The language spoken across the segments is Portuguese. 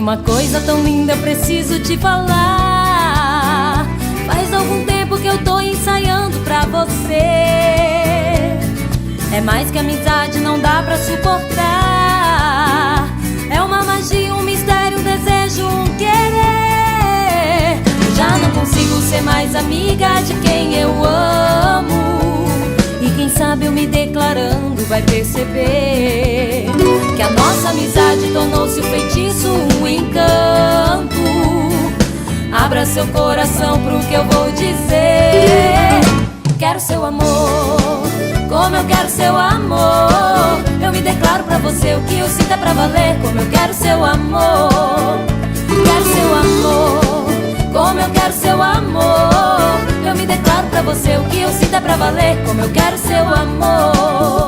uma coisa tão linda, eu preciso te falar. Faz algum tempo que eu tô ensaiando pra você. É mais que amizade, não dá pra suportar. É uma magia, um mistério, um desejo, um querer. Eu já não consigo ser mais amiga de quem eu amo. E quem sabe eu me declarando vai perceber que a nossa amizade tornou-se um feitiço, um encanto. Abra seu coração pro que eu vou dizer. Quero seu amor, como eu quero seu amor. Eu me declaro pra você, o que eu sinto é pra valer. Como eu quero seu amor, quero seu amor, como eu quero seu amor. Eu me declaro pra você, o que eu sinto é pra valer. Como eu quero seu amor.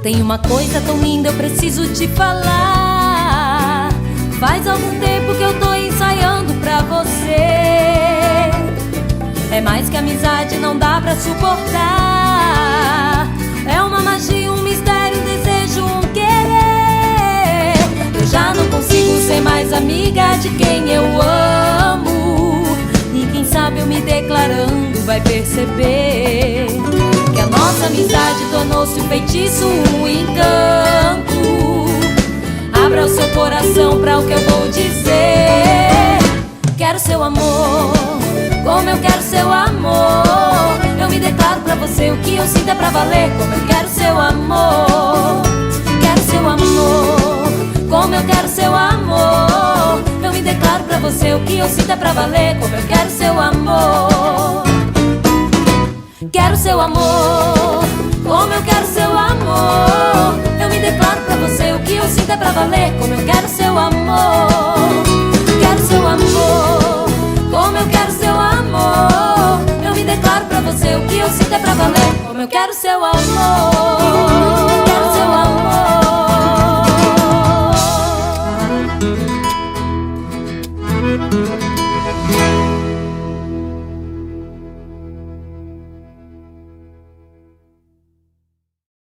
Tem uma coisa tão linda, eu preciso te falar. Faz algum tempo que eu tô ensaiando pra você. É mais que amizade, não dá pra suportar. É uma magia, um mistério, um desejo, um querer. Eu já não consigo ser mais amiga de quem eu amo. E quem sabe eu me declarando vai perceber que a nossa amizade tornou-se um feitiço, um encanto. Abra o seu coração pra o que eu vou dizer. Quero seu amor, como eu quero seu amor. Eu me declaro pra você, o que eu sinto é pra valer. Como eu quero seu amor, quero seu amor, como eu quero seu amor. Eu me declaro pra você, o que eu sinto é pra valer. Como eu quero seu amor, quero seu amor, como eu quero seu amor. Eu me declaro pra você, o que eu sinto é pra valer. Como eu quero seu amor, quero seu amor,